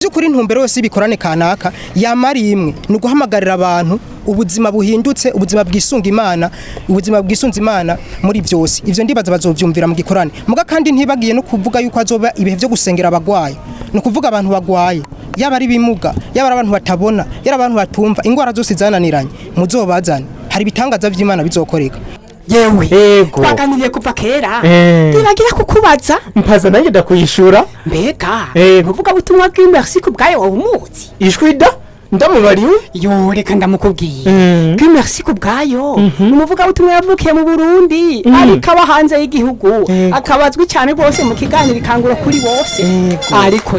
by'ukuri intumbero yose ibikorane kanaka yamari imwe ni uguhamagarira abantu ubuzima buhindutse, ubuzima bwisunga Imana, ubuzima bwisunze Imana muri byose. Ivyo ndibaza bazovyumvira mu gikorane. Muga kandi ntibagiye no kuvuga yuko azoba ibihe byo gusengera abagwaye. No kuvuga abantu bagwaye, yaba ari bimuga, yaba abantu batabona, yaba abantu batumva, ingwara zose zananiranye, muzobazana. Hari bitangaza vy'Imana bizokoreka. Yewe twaganiriye kuva kera ndibagira kukubaza mpaza nanjye ndakuyishura mbega uvuga butumwa bw'Mercy kubwayo wumuzi ishwida ndamubariwe yo reka ndamukubwiye bw'Mercy kubwayo umuvuga butumwa yavukiye mu Burundi ariko aba hanze y'igihugu akabazwi cyane bose mu kiganiro ikangura kuri bose ariko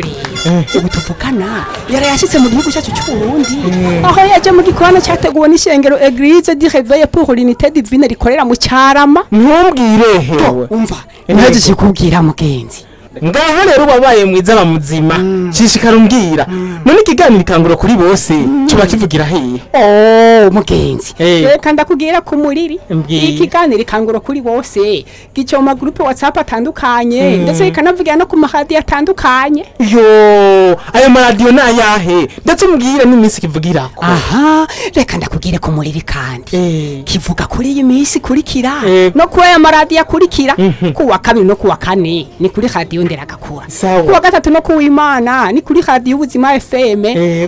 ubu tuvukana yarayashitse mu gihugu cyacu cy'u Burundi aho yaje mu gikorano cyateguwe n'ishengero Église du Réveil pour l'unité divine rikorera mu Cyarama. ntumbwire hewe umva ntaje kikubwira mugenzi ngaho rero babaye mwiza bamuzima shishikara umbwira none ikiganiro ikangura kuri bose kiba kivugira hehe mugenzi reka ndakubwira ku muriri ikiganiro ikangura kuri bose gico mu groupe WhatsApp atandukanye ndetse ikanavugira no ku mahadi atandukanye yo ayo maradiyo nayahe ndetse umbwira n'iminsi kivugirako aha reka ndakubwire ku muriri kandi kivuga kuri iyi minsi kurikira no ku aya maradiyo akurikira ku wa kabiri no ku wa kane ni kuri radio nderagakura ku wa gatatu no ku w'Imana ni kuri radio ubuzima FM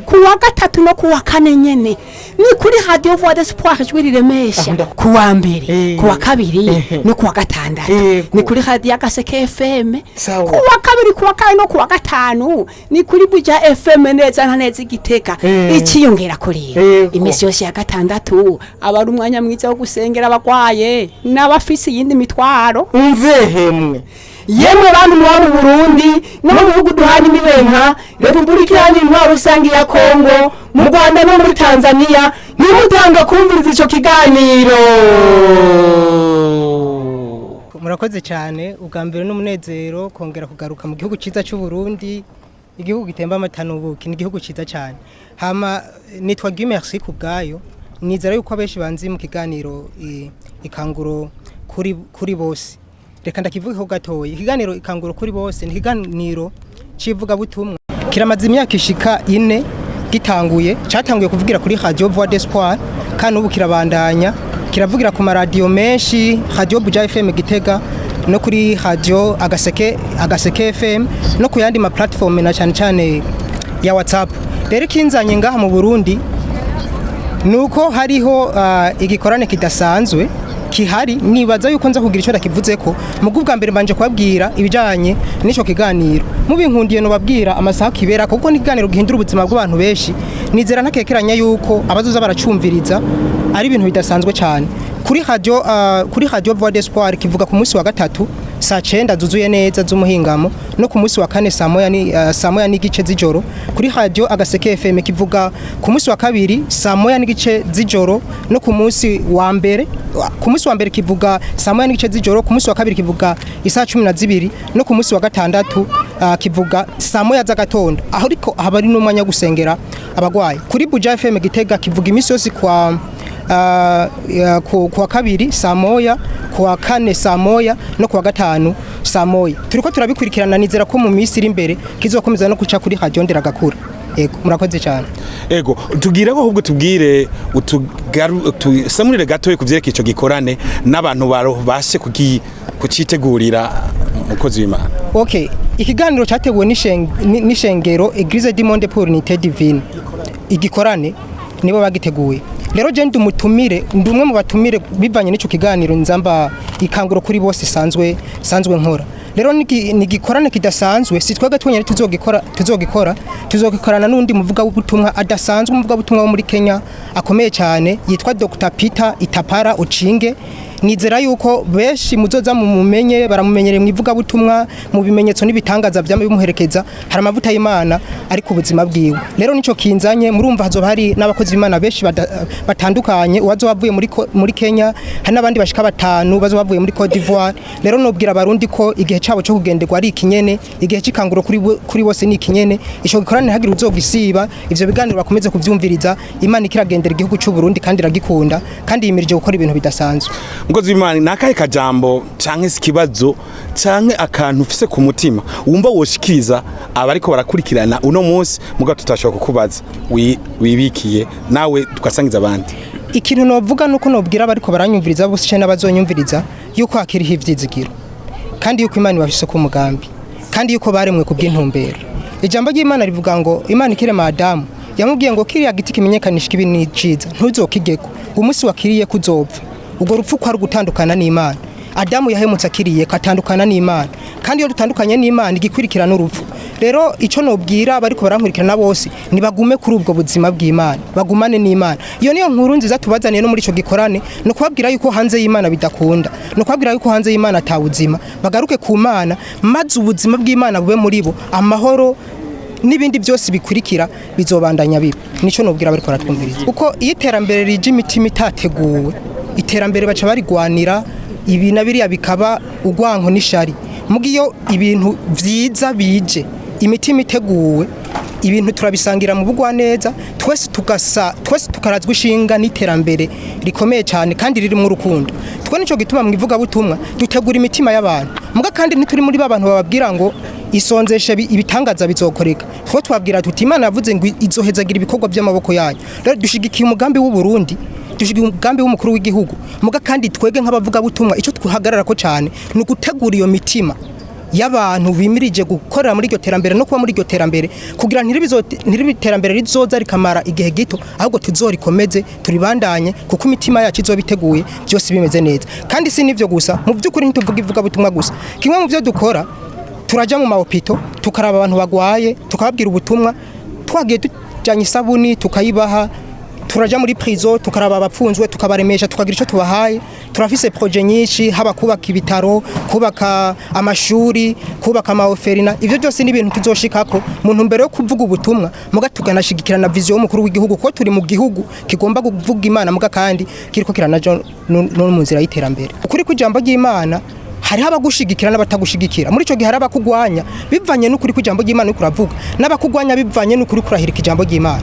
ku wa gatatu no ku wa kane nyene ni kuri radio Voix d'Espoir jwi riremesha ku wa mbere ku wa kabiri no ku wa gatandatu ni kuri radio Gaseke FM ku wa kabiri ku wa kane no ku wa gatanu ni kuri Buja FM neza na neza igiteka ikiyongera kuri imisi yose ya gatandatu abari umwanya mwiza wo gusengera abagwaye n'abafisi yindi mitwaro umvehemwe yemwe bantu mu Burundi no mu bihugu duhana imibenka Repubulika Iharanira Intwaro Rusange ya Kongo mu Rwanda no muri Tanzania nimutanga kumviriza ico kiganiro. Murakoze cyane ubwambere n'umunezero kongera kugaruka mu gihugu ciza cy'u Burundi, igihugu gitemba amatanubuki, ni igihugu ciza cyane. Hama nitwa Mercy kubgayo, nizera yuko abeshi banzi mu kiganiro ikanguro kuri bose. Reka ndakivugeho gatoyi. Ikiganiro ikanguro kuri bose ni ikiganiro civuga butumwa kiramaze imyaka ishika 4 gitanguye, cyatanguye kuvugira kuri Radio Voix d'Espoir kandi ubu kirabandanya kiravugira ku maradiyo menshi, Radio Buja FM Gitega no kuri Radio Agaseke FM no ku yandi ma platform na cyane ya WhatsApp. Rero kinzanye ngaha mu Burundi nuko hariho igikorane kidasanzwe kihari, nibaza yuko nza kugira ico ndakivuze ko mugubwa mbere banje kwabwira ibijanye n'ico kiganiro mubinkundiye no babwira amasaha kibera kuko n'ikiganiro gihindura ubuzima bw'abantu benshi. Nizera ntakekeranya yuko abazoza baracumviriza ari ibintu bidasanzwe cyane kuri radio Voix d'Espoir kivuga ku munsi wa gatatu saa 9 zuzuye neza z'umuhingamo no ku munsi wa kane saa moya n'igice z'ijoro. Kuri radio Agaseke FM kivuga ku munsi wa kabiri saa moya n'igice z'ijoro no ku munsi wa mbere kivuga saa moya n'igice z'ijoro, ku munsi wa kabiri kivuga isaa 12 no ku munsi wa gatandatu kivuga saa moya z'agatondo, aho ariko habari n'umwanya gusengera abagwaye. Kuri Buja FM Gitega kivuga imisi yose kwa kabiri saa moya, kwa kane saa moya no kwa gatanu saa moya. Turiko turabikurikirana, nizera ko mu minsi iri imbere kizokomeza no kuca kuri Radio Nderagakura. Ego murakoze cyane. Ego tubwire ko ahubwo tubwire tusamurire gatoye kuvyereka ico gikorane n'abantu bashe kucitegurira mukozi w'Imana. Okay, ikiganiro cyateguwe n'ishengero Église du Monde pour l'unité divine. Igikorane nibo bagiteguye. Rero je ndumutumire ndumwe mu batumire bivanye n'ico kiganiro nzamba ikanguro kuri bose sanzwe nkora. Rero ni gikorane kidasanzwe, si twega twenyene tuzogikorana n'undi muvuga w'ubutumwa adasanzwe, umuvuga w'ubutumwa wo muri Kenya akomeye cyane yitwa Dr. Peter Itapara Ochinge. Nizera yuko beshi muzoza mumumenye, baramumenyere mu ivuga butumwa, mu bimenyetso n'ibitangaza byama bimuherekeza, hari amavuta y'Imana ari ku buzima bwiwe. Rero nico kinzanye, murumva hazo hari n'abakozi b'Imana beshi batandukanye, uwazo bavuye muri Kenya, hari n'abandi bashika 5 bazo bavuye muri Côte d'Ivoire. Rero nobwira abarundi ko igihe cabo cyo kugenderwa ari ikinyene, igihe cikanguro kuri bose ni ikinyene, ico gikorane hagira uzogisiba, ivyo biganiro bakomeze kuvyumviriza. Imana ikiragendera igihugu cy'u Burundi kandi iragikunda kandi yimirije gukora ibintu bidasanzwe. mukozi w'Imana nakahe kajambo canke ikibazo canke akantu ufise ku mutima wumva woshikiriza abariko barakurikirana uno munsi muga tutashobora kukubaza wibikiye nawe tukasangiza abandi. Ikintu novuga nuko nobwira bariko baranyumviriza bose cyane abazonyumviriza yuko hakiriho ivyizigiro kandi yuko Imana ibafise ku mugambi kandi yuko baremwe ku bw'intumbero. Ijambo ry'Imana rivuga ngo Imana ikirema Adamu yamubwiye ngo kiriya giti kimenyekanisha ikibi n'iciza ntuzokigeko umunsi wakiriye kuzopfa. Ubwo rupfu ko ari gutandukana n'Imana. Adamu yahemutse akiriye katandukana n'Imana kandi iyo dutandukanye n'Imana igikwirikira n'urupfu. Rero ico nobwira bariko barankurikirana bose nibagume kuri ubwo buzima bw'Imana bagumane n'Imana. Iyo niyo nkuru nziza tubazaniye no muri ico gikorane no kubabwira yuko hanze y'Imana bidakunda no kubabwira yuko hanze y'Imana atawuzima bagaruke ku Mana maze ubuzima bw'Imana bube muri bo amahoro n'ibindi byose bikurikira bizobandanya biba. Nico nobwira bariko baratwumviriza uko iterambere rije imitima itateguwe iterambere baca barigwanira ibi na biriya bikaba ugwanko n'ishari mugiyo ibintu vyiza bije imitima iteguwe ibintu turabisangira mu bugwa neza twese tukarazwa ishinga n'iterambere rikomeye cyane kandi riri mu rukundo. Twe nico gituma mwivuga butumwa dutegura imitima y'abantu muga kandi ntituri muri babantu bababwira ngo isonzeshe ibitangaza bizokoreka. Twe twabwira tuti Imana yavuze ngo izohezagira ibikorwa by'amaboko yayo. Rero dushigikiye umugambi w'u Burundi dushigikiye umugambi w'umukuru w'igihugu muga kandi twege nk'abavuga butumwa ico twihagarara ko cyane ni gutegura iyo mitima y'abantu bimirije gukorera muri iryo terambere no kuba muri iryo terambere kugira ntiribi rizoza rikamara igihe gito ahubwo tuzorikomeze turibandanye kuko imitima yacu izobiteguye byose bimeze neza. Kandi si nivyo gusa mu by'ukuri ntituvuga ivuga butumwa gusa kimwe mu byo dukora turaja mu mahopito tukaraba abantu bagwaye tukababwira ubutumwa twagiye tujanye isabuni tukayibaha turaja muri prison tukaraba abapfunzwe tukabaremesha tukagira ico tubahaye. Turafise projet nyinshi haba kubaka ibitaro kubaka amashuri kubaka amaoferina ivyo byose ni ibintu tuzoshikako mu ntumbero yo kuvuga ubutumwa muga tuganashigikirana vision y'umukuru w'igihugu ko turi mu gihugu kigomba kuvuga Imana muga kandi kiriko kiranaja no mu nzira y'iterambere. Ukuri kwijambo ry'Imana hari abagushigikira n'abatagushigikira muri ico gihe hari abakugwanya bivanye n'ukuri kwijambo ry'Imana uko uravuga n'abakugwanya bivanye n'ukuri kurahirika ijambo ry'Imana.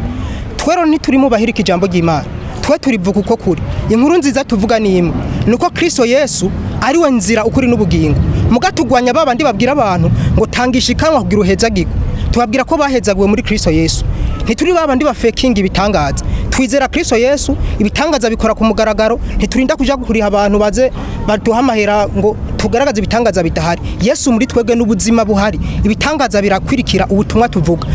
Twero ntituri mu bahirika ijambo ry'Imana twe turivuga uko kuri. Inkuru nziza tuvuga ni imwe nuko Kristo Yesu ari we nzira ukuri n'ubugingo mugatugwanya babandi babwira abantu ngo tangishikanwa kugira uhezagirwe tubabwira ko bahezagiwe muri Kristo Yesu. Ntituri babandi ba faking ibitangaza twizera Kristo Yesu ibitangaza bikora ku mugaragaro ntiturinda kuja kuriha abantu baze baduha amahera ngo tugaragaza ibitangaza bidahari. Yesu muri twebwe n'ubuzima buhari ibitangaza birakwirikira ubutumwa tuvuga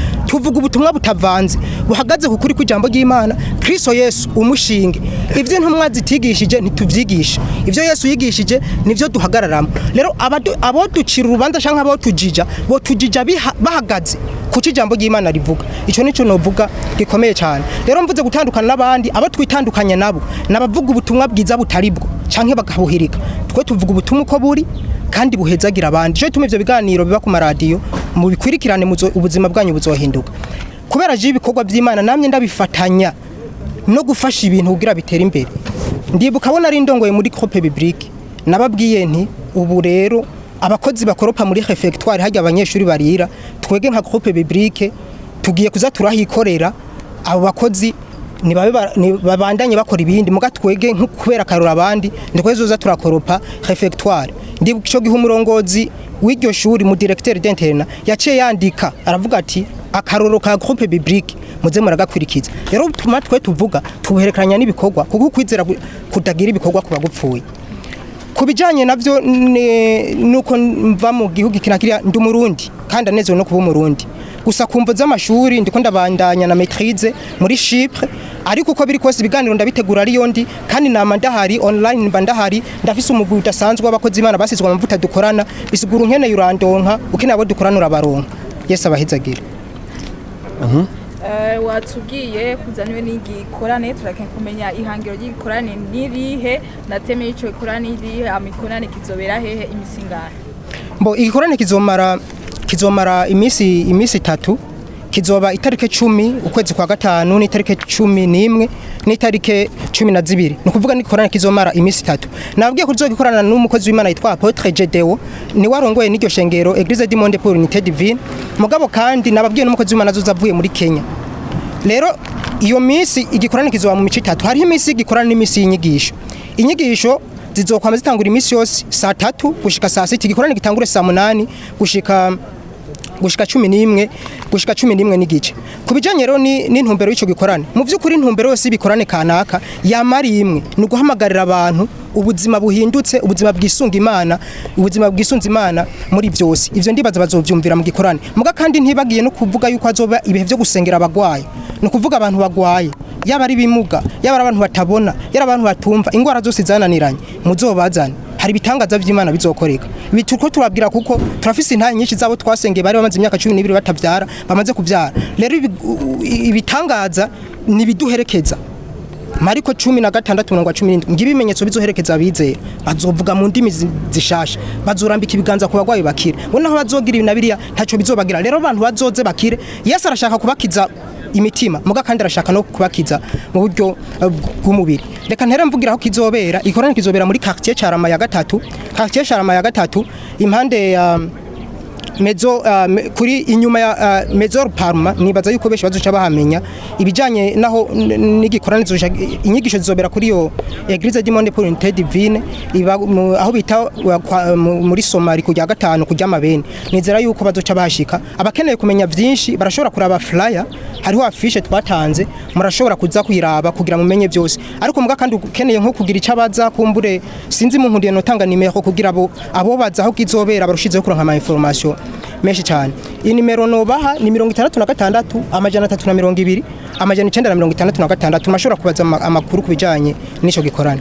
ubutumwa butavanze buhagaze ku kuri kw'ijambo ry'Imana. Kristo Yesu umushinge ivyo ntumwa zitigishije ntituvyigisha ivyo Yesu yigishije nivyo duhagararamo. Rero abo ducira urubanza canke abo tujija bo tujija bahagaze ku cijambo ry'Imana rivuga. Ico nico novuga gikomeye cyane. Rero mvuze gutandukana n'abandi abo twitandukanye nabo nabavuga ubutumwa bwiza butaribwo canke bagabuhirika. Twe tuvuga ubutumwa uko buri kandi buhezagira abandi. Je tumwe ivyo biganiro biba ku maradiyo mu bikwirikirane ubuzima bwanyu buzohinduka kubera je ibikorwa by'Imana namye ndabifatanya no gufasha ibintu kugira bitera imbere. Ndibuka abona ari ndongoye muri groupe biblique nababwiye nti ubu rero abakozi bakoropa muri refectoire hajya abanyeshuri barira twege nka groupe biblique tugiye kuza turahikorera abo bakozi ni babandanye bakora ibindi muga twege nko kubera karura abandi ndikwezoza turakoropa refectoire. Ndibuka ico gihe umurongozi w'iryo shuri mu directeur d'interne yaciye yandika aravuga ati akaroro ka groupe biblique muze muragakwirikiza. Rero tuma twe tuvuga tuherekeranya n'ibikorwa kuko kwizera kutagira ibikorwa kuba gupfuye. Kubijanye navyo nuko mva mu gihugu kinakiriya ndi Murundi kandi anezewe no kuba Murundi gusa kumva z'amashuri ndiko ndabandanya na maîtrise muri Chypre ariko uko biri kose ibiganiro ndabitegura ari yondi kandi nama ndahari online mbandahari ndafise umugwi udasanzwe w'abakozi Imana basizwe amavuta dukorana bisigura nkene yurandonka ukene abo dukorana urabaronka. Yesu abahezagira. Watubwiye kuzaniwe n'igikorane turake kumenya ihangiro ry'igikorane nirihe nateme ico gikorane nirihe amikorane kizobera hehe imisingana. Mbo igikorane kizomara imisi 3 kizoba itarike 10 ukwezi kwa gatanu n'itarike 11 n'itarike 12 no kuvuga n'ikorane kizomara imisi 3. Nabwiye kuzogikorana n'umukozi w'Imana yitwa Apotre Gedewo ni warongoye n'iryo shengero Église du Monde pour l'Unité Divine mugabo kandi nababwiye n'umukozi w'Imana azozavuye muri Kenya. Rero iyo misi igikorane kizoba mu mici 3 hari imisi igikorane n'imisi y'inyigisho zizokwama zitangura imisi yose saa 3 gushika saa 6 igikorane gitangure saa 8 gushika 11 n'igice kubijanye rero n'intumbero y'ico gikorane mu vy'ukuri intumbero yose ibikorane kanaka yamari imwe ni uguhamagarira abantu ubuzima buhindutse ubuzima bwisunga Imana muri byose ivyo ndibaza bazovyumvira mu gikorane muga kandi ntibagiye no kuvuga yuko azoba ibihe byo gusengera abagwaye no kuvuga abantu bagwaye yaba ari bimuga yaba abantu batabona yaba abantu batumva ingwara zose zananiranye muzobazana hari bitangaza vy'Imana bizokoreka bituko turabwira kuko turafise intaye nyinshi zabo twasengeye bari bamaze imyaka 12 batavyara bamaze kuvyara rero ibitangaza nibiduherekeza Mariko 16:17 ngibi bimenyetso bizoherekeza abizera bazovuga mu ndimi zishasha bazorambika ibiganza ku bagwayi bakire bona aho bazogira ibinabiriya ntaco bizobagira rero abantu bazoze bakire Yesu arashaka kubakiza imitima muga kandi arashaka no kubakiza mu buryo bw'umubiri reka ntere mvugira aho kizobera ikorane kizobera muri quartier Carama ya gatatu impande ya Mezo kuri inyuma ya Mezor Parma nibaza yuko beshi bazoca bahamenya ibijanye naho n'igikorane zoja inyigisho zizobera kuri yo Eglise du Monde pour l'Unité Divine aho bita muri Somali kujya gatanu kujya mabene nizera yuko bazoca bashika abakeneye kumenya byinshi barashobora kuraba flyer hariho affiche twatanze murashobora kuza kuyiraba kugira mumenye byose ariko muga kandi ukeneye nko kugira icabaza kumbure sinzi mu nkundiye notanga nimero kugira abo baza aho kizobera barushizeho kuranka ama information menshi cyane iyi nimero nobaha ni 66 amajana 320 amajana 966 mashobora kubaza amakuru kubijanye n'ico gikorane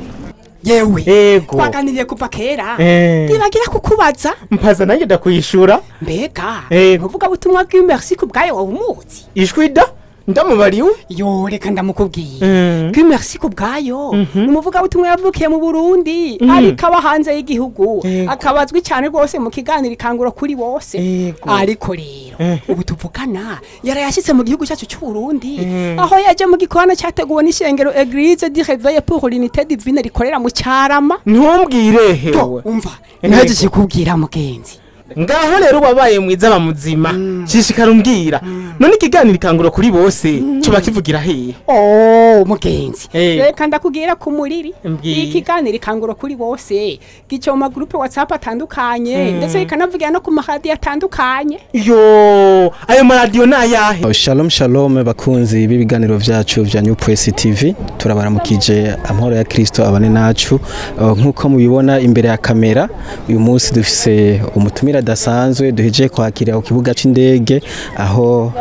yewe twaganiriye kuva kera ndibagira kukubaza mpaza nanjye ndakuyishura mbega uvuga butumwa bw'Mercy kubgayo wumuzi ishwida ndamubariwe yo reka ndamukubwiye Mercy kubgayo numuvuga butumwa yavukiye mu Burundi ariko aba hanze y'igihugu akabazwi cyane rwose mu kiganiro ikanguro kuri bose ariko rero ubu tuvugana yarayashitse mu gihugu cyacu cy'u Burundi aho yaje mu gikorane cyateguwe n'ishengero Eglise du Réveil pour l'Unité Divine rikorera mu Carama ntumbwire hewe umva ntaje kikubwira mugenzi ngaho rero wabaye mwiza bamuzima shishikara umbwira none ikiganiro ikanguro kuri bose cyo bakivugira hehe mugenzi reka ndakubwira ku muriri ikiganiro ikanguro kuri bose gice mu groupe WhatsApp atandukanye ndetse ikanavugira no ku maradiyo atandukanye yo ayo maradiyo nayahe Shalom bakunzi b'ibiganiro vyacu vya New Press TV turabaramukije amahoro ya Kristo abane nacu nkuko mubibona imbere ya kamera uyu munsi dufise umutumira dasanzwe duheje kwakira ku kibuga c'indege aho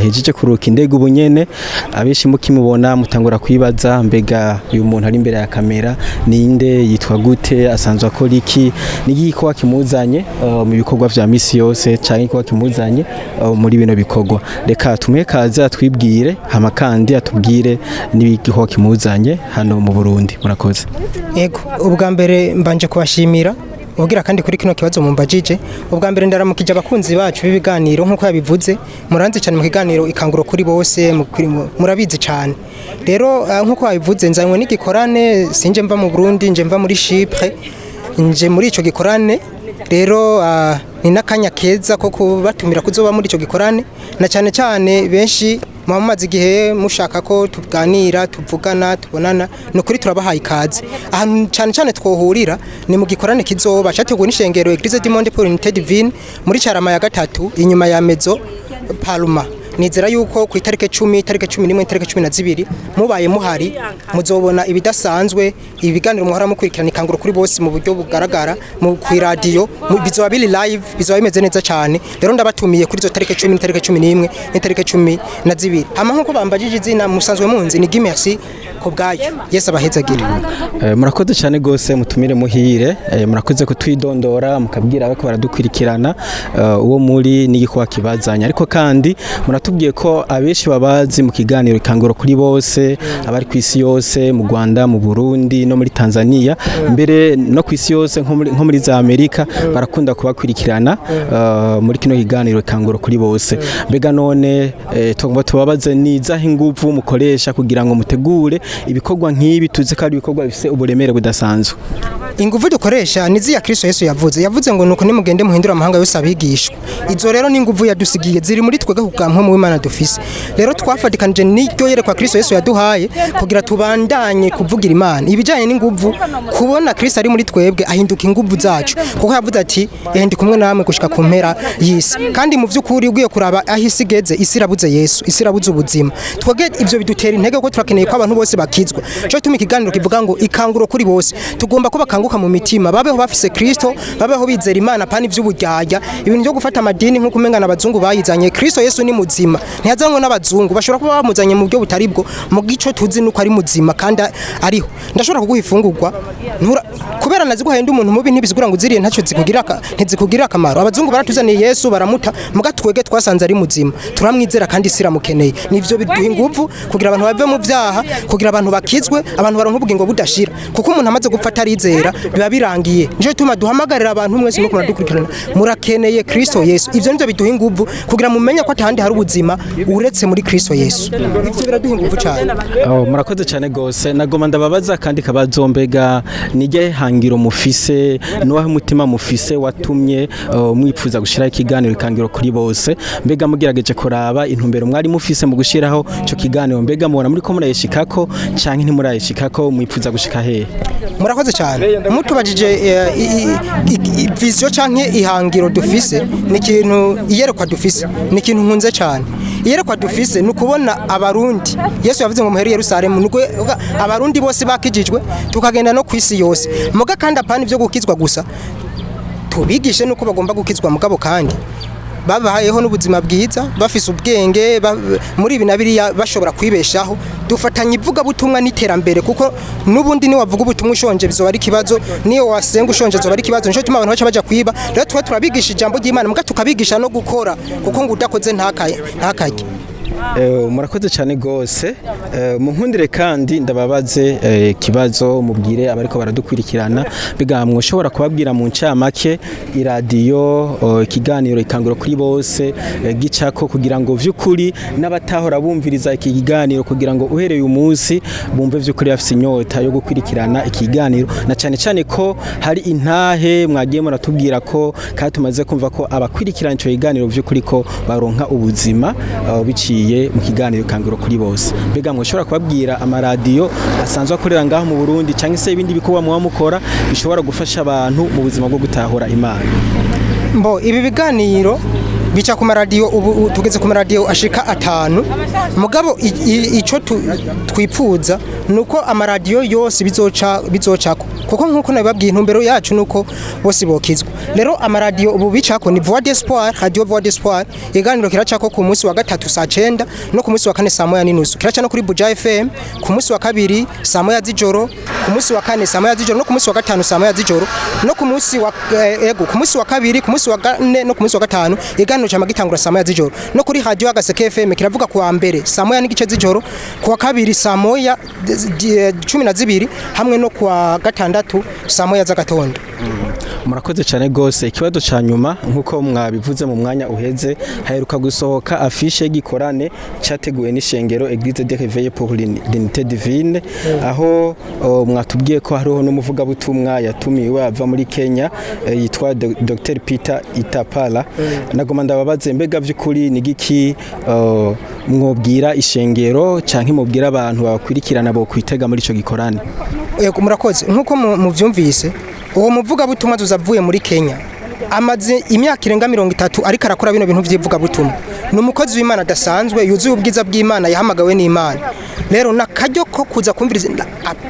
hejeje kuruka indege ubunyene abeshi mukimubona mutangura kwibaza mbega uyu muntu ari imbere ya kamera ninde yitwa gute asanzwe akora iki nigiko kimuzanye mu bikorwa vya misi yose canke ko kimuzanye muri bino bikorwa reka tumwe kaza twibwire hama kandi atubwire nibigiko kimuzanye hano mu Burundi murakoze yego ubwa mbere mbanje kubashimira ubwira kandi kuri kino kibazo mumbajije ubwa mbere ndaramukije abakunzi bacu b'ibiganiro nkuko yabivuze muranze cyane mu kiganiro ikanguro kuri bose murabizi cyane rero nkuko yabivuze nzanywe n'igikorane sinje mva mu Burundi nje mva muri Chypre nje muri ico gikorane rero ni nakanya keza ko kubatumira kuzoba muri ico gikorane na cyane benshi mumaze igihe mushaka ko tuganira tuvugana tubonana no kuri turabahaye ikaze ahantu cyane twohurira ni mu gikorane kizoba cyateguwe n'ishengero Eglise du Monde pour l'Unité Divine muri Carama ya gatatu inyuma ya Mezo Palma nizera yuko ku itarike 10 itarike 11 itarike 12 mubaye muhari muzobona ibidasanzwe ibiganiro muhora mukurikirana ikanguro kuri bose mu buryo bugaragara mu radio bizoba bili live bizoba bimeze neza cyane rero ndabatumiye kuri zo tarike 10 itarike 11 itarike 12 hama nkuko bambajije izina musanzwe munzi ni Mercy kubgayo Yesu abahezagire murakoze cyane gose mutumire muhire murakoze kutwidondora mukabwira abako baradukurikirana uwo muri nigiko kibazanya ariko kandi tubwiye ko abeshi babazi mu kiganiro ikanguro kuri bose abari ku isi yose mu Rwanda mu Burundi no muri Tanzania mbere no ku isi yose nko muri za Amerika barakunda kubakurikirana muri kino kiganiro ikanguro kuri bose mbega none tugomba tubabaze niza ingufu mukoresha kugira ngo mutegure ibikorwa nk'ibi tuzi ko ari ibikorwa bifise uburemere budasanzwe. ingufu dukoresha ni ziya Kristo Yesu yavuze ngo nuko nimugende muhindura amahanga yose abigishwa. Izo rero ni ingufu yadusigiye ziri muri twege kugamwe mu Imana dufise. Rero twafatikanije n'iryo yerekwa Kristo Yesu yaduhaye kugira tubandanye kuvugira Imana. Ibijanye n'ingufu kubona Kristo ari muri twebwe ahinduka ingufu zacu. Kuko yavuze ati ndi kumwe namwe gushika ku mpera y'isi. Kandi mu vy'ukuri ugiye kuraba ahisi igeze isi irabuze Yesu, isi irabuze ubuzima. Twege ivyo bidutera intege ko turakeneye ko abantu bose bakizwa. Cyo tuma ikiganiro kivuga ngo ikanguro kuri bose. Tugomba ko bakanguka mu mitima babeho bafise Kristo, babeho bizera Imana pani vy'uburyarya. Ibintu byo gufata amadini nko kumengana abazungu bayizanye. Kristo Yesu ni muzima. Ntiyazanywe n'abazungu. Bashobora kuba bamuzanye mu buryo butari bwo. Mu gico tuzi nuko ari muzima kandi ariho. Ndashobora kuguha ifungurwa. Kubera nazi guhenda umuntu mubi ntibizigura ngo uziriye ntacyo ntizikugira akamaro. Abazungu baratuzaniye Yesu baramuta muga twege twasanze ari muzima. Turamwizera kandi siramukeneye. Nivyo biduha ingufu kugira abantu bave mu vyaha, kugira abantu bakizwe, abantu baronka ubugingo budashira. Kuko umuntu amaze gupfata arizera biba birangiye. Nje tuma duhamagarira abantu mwese no kumadukurikirana. Murakeneye Kristo Yesu. Ivyo nivyo biduha ingufu kugira mumenye ko atahandi hari ubuzima uretse muri Kristo Yesu. Ivyo biraduha ingufu cyane. Murakoze cyane gose. Nagoma ndababaza kandi kabazombega nige hangiro mufise nuwahe mutima mufise watumye mwipfuza gushira ikiganiro ikangiro kuri bose. Mbega mugirageje kuraba intumbero mwari mufise mu gushiraho cyo kiganiro. Mbega mubona muri ko murayishikako canke ntimurayishikako mwipfuza gushika hehe? Murakoze cyane. Mutubajije vision canke ihangiro dufise ni ikintu iyerekwa dufise ni ikintu nkunze cyane. Iyerekwa dufise nukubona abarundi. Yesu yavuze ngo muhere Yerusalemu nuko abarundi bose bakijijwe tukagenda no kwisi yose. Muga kandi apana ivyo gukizwa gusa. Tubigishe nuko bagomba gukizwa mugabo kandi babayeho n'ubuzima bwiza bafise ubwenge muri ibi nabiriya bashobora kwibeshaho. Dufatanye ivuga butumwa n'iterambere kuko nubundi ni wavuga ubutumwa ushonje bizo ari kibazo, niyo wasenga ushonje zo ari kibazo. Nico tuma abantu baca baja kwiba. Rero twa turabigisha ijambo ry'Imana muga tukabigisha no gukora kuko ngo udakoze ntakaye. Murakoze cyane gose. Munkundire kandi ndababaze kibazo mubwire abariko baradukurikirana. Biga mwoshobora kubabwira mu ncamake iradiyo ikiganiro ikanguro kuri bose gicako kugira ngo vy'ukuri n'abatahora bumviriza iki kiganiro kugira ngo uhereye uyu munsi bumve vy'ukuri bafise inyota yo gukurikirana ikiganiro na cyane cyane ko hari intahe mwagiye muratubwira ko kandi tumaze kumva ko abakurikirana ico kiganiro vy'ukuri ko baronka ubuzima biciye mu kiganiro kangiro kuri bose. Mbega mwoshobora kubabwira amaradiyo asanzwe akorera ngaho mu Burundi cyangwa se ibindi bikorwa muba mukora bishobora gufasha abantu mu buzima bwo gutahura Imana? Ibi biganiro bica ku maradiyo ubu tugeze ku maradiyo ashika 5 mugabo ico twipfuza nuko amaradiyo yose bizocako kuko nkuko nabibabwiye intumbero yacu nuko bose bokizwa. Rero amaradiyo ubu bicako ni Voix d'Espoir, Radio Voix d'Espoir. Iganiro kiracako ku munsi wa 3 saa 9 no ku munsi wa 4 saa 9:30. Kiraca no kuri Buja FM ku munsi wa 2 saa 1 z'ijoro, ku munsi wa 4 saa 1 z'ijoro no ku munsi wa 5 saa 1 z'ijoro no ku munsi wa ku munsi wa 2 ku munsi wa 4 no ku munsi wa 5 iganiro cyama gitangura saa 1 z'ijoro. No kuri Radio Agaseke FM kiravuga ku wa mbere saa 1 n'igice z'ijoro, ku wa 2 saa 1:12 hamwe no ku wa 6 saa 1 z'agatondo. Murakoze cyane gose. Ikibazo ca nyuma nkuko mwabivuze mu mwanya uheze haheruka gusohoka afishe gikorane cyateguwe n'ishengero Église de Réveil pour l'Unité Divine aho mwatubwiye ko hariho n'umuvuga butumwa yatumiwe ava muri Kenya yitwa Dr Peter Itapala. Nagoma ndababaze mbega vy'ukuri nigiki mwobwira ishengero canke mubwira abantu bakwirikirana bo kwitega muri ico gikorane? Murakoze nkuko muvyumvise uwo muvuga butumwa tuzavuye muri Kenya amaze imyaka irenga 30 ariko arakora bino bintu vy'ivuga butumwa. Numukozi w'Imana dasanzwe yuzuye ubwiza bw'Imana yahamagawe n'Imana. Rero nakajyo ko kuza kumviriza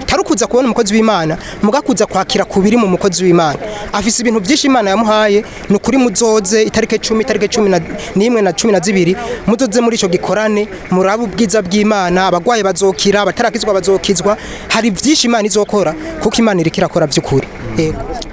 tarukuza kubona umukozi w'Imana mugakuza kwakira kubiri mu mukozi w'Imana. Afise ibintu byinshi Imana yamuhaye nukuri muzoze itarike 10 itarike 11 na 12 muzoze muri ico gikorane muraba ubwiza bw'Imana. Abagwaye bazokira, abatarakizwa bazokizwa. Hari byinshi Imana izokora kuko Imana irikirakora by'ukuri.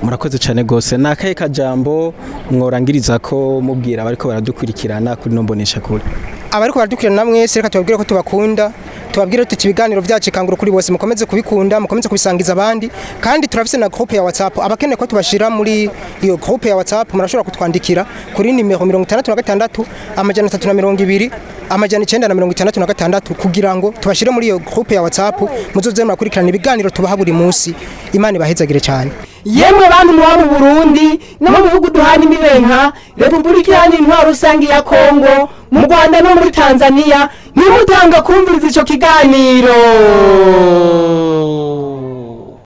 Murakoze cyane gose. Nakaye kajambo mworangiriza ko mubwira bariko baradukurikirana kuri nombonesha kuri? abariko baradukurikirana mwese reka tubabwire ko tubakunda tubabwire tuti ibiganiro byacu Kangura kuri bose mukomeze kubikunda mukomeze kubisangiza abandi kandi turafise na groupe ya WhatsApp abakeneye ko tubashira muri iyo groupe ya WhatsApp murashobora kutwandikira kuri nimero 66 amajana 320 amajana 956 kugira ngo tubashire muri iyo groupe ya WhatsApp muzoze murakurikirana ibiganiro tubaha buri munsi Imana ibahezagire cyane yemwe bantu muba mu Burundi no mu bihugu duhana imibenka Repubulika Iharanira Intwaro Rusange ya Kongo mu Rwanda no muri Tanzania nimutanga kumviriza ico kiganiro